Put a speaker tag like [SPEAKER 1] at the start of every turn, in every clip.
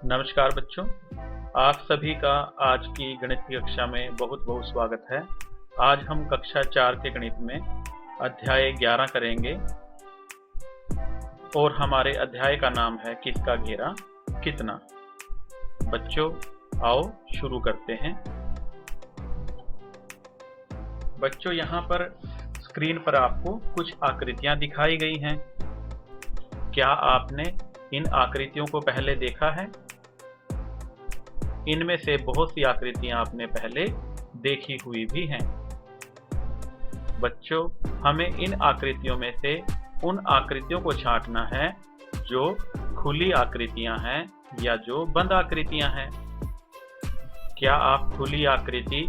[SPEAKER 1] नमस्कार बच्चों, आप सभी का आज की गणित की कक्षा में बहुत बहुत स्वागत है। आज हम कक्षा 4 के गणित में अध्याय 11 करेंगे और हमारे अध्याय का नाम है किसका घेरा कितना। बच्चों आओ शुरू करते हैं। बच्चों यहाँ पर स्क्रीन पर आपको कुछ आकृतियाँ दिखाई गई हैं। क्या आपने इन आकृतियों को पहले देखा है? इनमें से बहुत सी आकृतियां आपने पहले देखी हुई भी हैं। बच्चों, हमें इन आकृतियों में से उन आकृतियों को छांटना है जो खुली आकृतियां हैं या जो बंद आकृतियां हैं। क्या आप खुली आकृति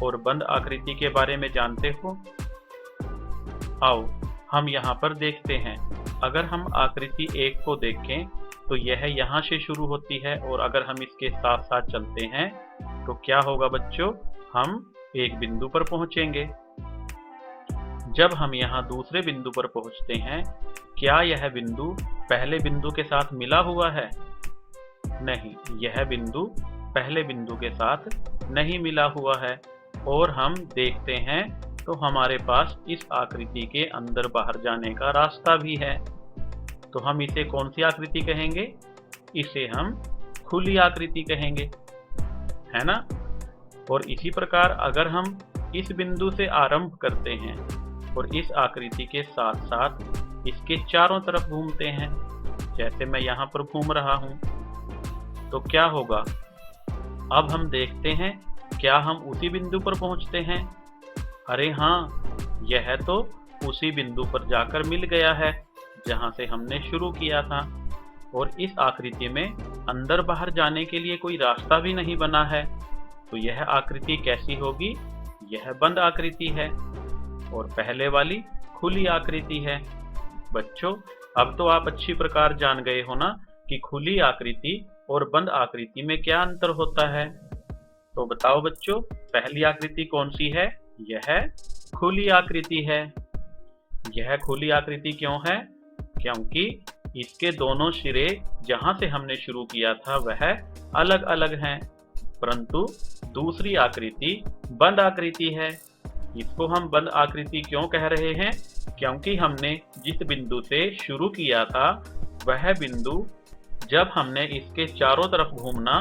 [SPEAKER 1] और बंद आकृति के बारे में जानते हो? आओ हम यहाँ पर देखते हैं। अगर हम आकृति 1 को देखें तो यह यहाँ से शुरू होती है और अगर हम इसके साथ साथ चलते हैं तो क्या होगा बच्चों, हम एक बिंदु पर पहुंचेंगे। जब हम यहाँ दूसरे बिंदु पर पहुंचते हैं, क्या यह बिंदु पहले बिंदु के साथ मिला हुआ है? नहीं, यह बिंदु पहले बिंदु के साथ नहीं मिला हुआ है। और हम देखते हैं तो हमारे पास इस आकृति के अंदर बाहर जाने का रास्ता भी है। तो हम इसे कौन सी आकृति कहेंगे? इसे हम खुली आकृति कहेंगे, है ना। और इसी प्रकार अगर हम इस बिंदु से आरंभ करते हैं और इस आकृति के साथ साथ इसके चारों तरफ घूमते हैं, जैसे मैं यहाँ पर घूम रहा हूँ, तो क्या होगा? अब हम देखते हैं क्या हम उसी बिंदु पर पहुँचते हैं? अरे हाँ, यह तो उसी बिंदु पर जाकर मिल गया है जहां से हमने शुरू किया था। और इस आकृति में अंदर बाहर जाने के लिए कोई रास्ता भी नहीं बना है। तो यह आकृति कैसी होगी? यह बंद आकृति है और पहले वाली खुली आकृति है। बच्चों, अब तो आप अच्छी प्रकार जान गए हो ना कि खुली आकृति और बंद आकृति में क्या अंतर होता है। तो बताओ बच्चों, पहली आकृति कौन सी है? यह खुली आकृति है। यह खुली आकृति क्यों है? क्योंकि इसके दोनों सिरे जहां से हमने शुरू किया था वह अलग अलग हैं, परंतु दूसरी आकृति बंद आकृति है। इसको हम बंद आकृति क्यों कह रहे हैं? क्योंकि हमने जिस बिंदु से शुरू किया था वह बिंदु जब हमने इसके चारों तरफ घूमना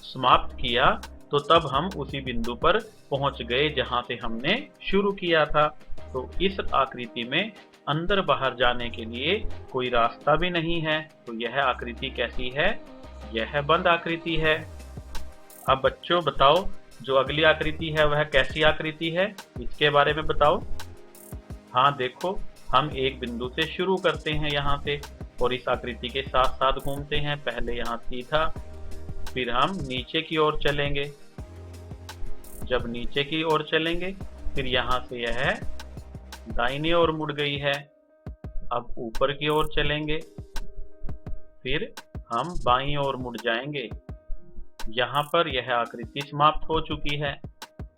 [SPEAKER 1] समाप्त किया तो तब हम उसी बिंदु पर पहुंच गए जहां से हमने शुरू किया था। तो इस आकृति में अंदर बाहर जाने के लिए कोई रास्ता भी नहीं है। तो यह आकृति कैसी है? यह बंद आकृति है। अब बच्चों बताओ, जो अगली आकृति है वह कैसी आकृति है? इसके बारे में बताओ। हाँ देखो, हम एक बिंदु से शुरू करते हैं यहाँ से और इस आकृति के साथ साथ घूमते हैं। पहले यहाँ सीधा, फिर हम नीचे की ओर चलेंगे। जब नीचे की ओर चलेंगे फिर यहाँ से यह दाहिनी ओर मुड़ गई है। अब ऊपर की ओर चलेंगे, फिर हम बाईं ओर मुड़ जाएंगे। यहाँ पर यह आकृति समाप्त हो चुकी है।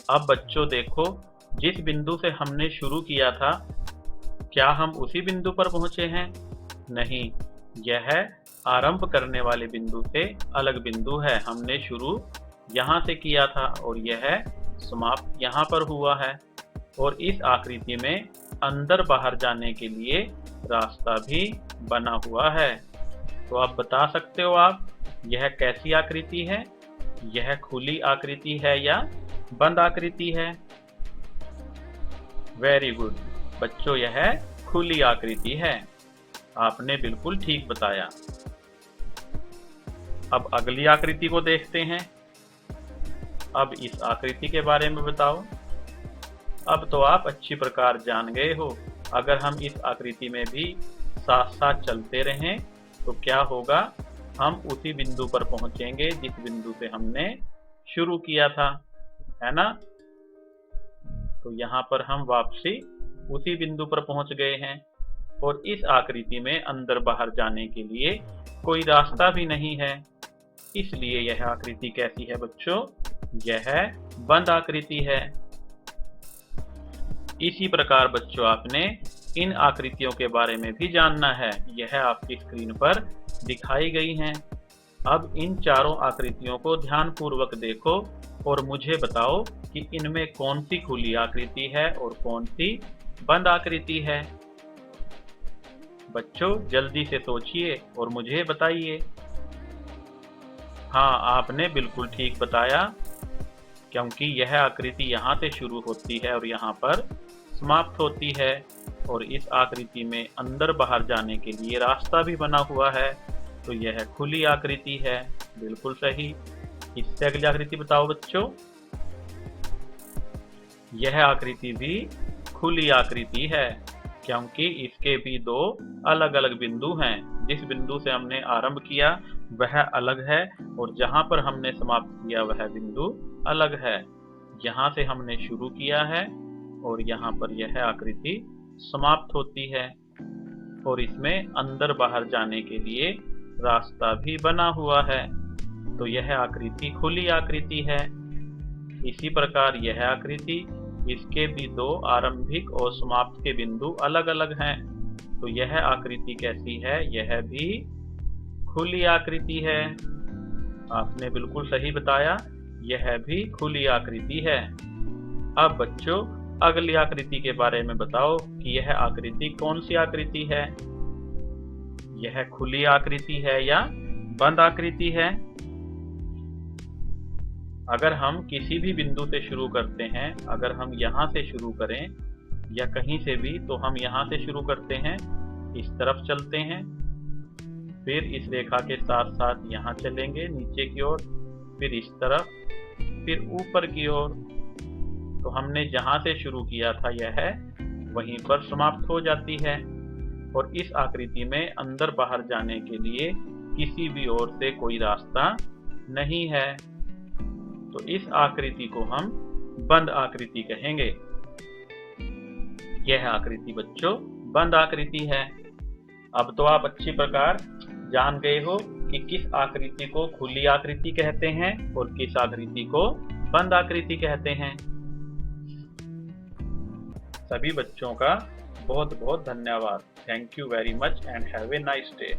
[SPEAKER 1] अब बच्चों देखो, जिस बिंदु से हमने शुरू किया था क्या हम उसी बिंदु पर पहुंचे हैं? नहीं, यह आरंभ करने वाले बिंदु से अलग बिंदु है। हमने शुरू यहाँ से किया था और यह समाप्त यहाँ पर हुआ है। और इस आकृति में अंदर बाहर जाने के लिए रास्ता भी बना हुआ है। तो आप बता सकते हो आप, यह कैसी आकृति है? यह खुली आकृति है या बंद आकृति है? वेरी गुड बच्चों, यह खुली आकृति है। आपने बिल्कुल ठीक बताया। अब अगली आकृति को देखते हैं। अब इस आकृति के बारे में बताओ। अब तो आप अच्छी प्रकार जान गए हो। अगर हम इस आकृति में भी साथ साथ चलते रहें तो क्या होगा? हम उसी बिंदु पर पहुंचेंगे जिस बिंदु से हमने शुरू किया था, है ना। तो यहाँ पर हम वापसी उसी बिंदु पर पहुंच गए हैं और इस आकृति में अंदर बाहर जाने के लिए कोई रास्ता भी नहीं है। इसलिए यह आकृति कैसी है बच्चों? यह बंद आकृति है। इसी प्रकार बच्चों, आपने इन आकृतियों के बारे में भी जानना है। यह आपकी स्क्रीन पर दिखाई गई हैं। अब इन चारों आकृतियों को ध्यानपूर्वक देखो और मुझे बताओ कि इनमें कौन सी खुली आकृति है और कौन सी बंद आकृति है। बच्चों जल्दी से सोचिए और मुझे बताइए। हाँ, आपने बिल्कुल ठीक बताया, क्योंकि यह आकृति यहाँ से शुरू होती है और यहाँ पर समाप्त होती है, और इस आकृति में अंदर बाहर जाने के लिए रास्ता भी बना हुआ है, तो यह खुली आकृति है। बिल्कुल सही। इससे अगली आकृति बताओ बच्चों। यह आकृति भी खुली आकृति है, क्योंकि इसके भी दो अलग अलग बिंदु हैं। जिस बिंदु से हमने आरंभ किया वह अलग है, और जहां पर हमने समाप्त किया वह बिंदु अलग है। यहाँ से हमने शुरू किया है और यहाँ पर यह आकृति समाप्त होती है, और इसमें अंदर बाहर जाने के लिए रास्ता भी बना हुआ है, तो यह आकृति खुली आकृति है। इसी प्रकार यह आकृति, इसके भी दो आरंभिक और समाप्त के बिंदु अलग अलग हैं, तो यह आकृति कैसी है? यह भी खुली आकृति है। आपने बिल्कुल सही बताया, यह भी खुली आकृति है। अब बच्चों अगली आकृति के बारे में बताओ कि यह आकृति कौन सी आकृति है। यह खुली आकृति है या बंद आकृति है? अगर हम किसी भी बिंदु से शुरू करते हैं, अगर हम यहाँ से शुरू करें या कहीं से भी, तो हम यहाँ से शुरू करते हैं, इस तरफ चलते हैं, फिर इस रेखा के साथ साथ यहाँ चलेंगे नीचे की ओर, फिर इस तरफ, फिर ऊपर की ओर। तो हमने जहाँ से शुरू किया था यह वहीं पर समाप्त हो जाती है, और इस आकृति में अंदर बाहर जाने के लिए किसी भी ओर से कोई रास्ता नहीं है, तो इस आकृति को हम बंद आकृति कहेंगे। यह आकृति बच्चों बंद आकृति है। अब तो आप अच्छी प्रकार जान गए हो कि किस आकृति को खुली आकृति कहते हैं और किस आकृति को बंद आकृति कहते हैं। सभी बच्चों का बहुत बहुत धन्यवाद। Thank you very much and have a nice day.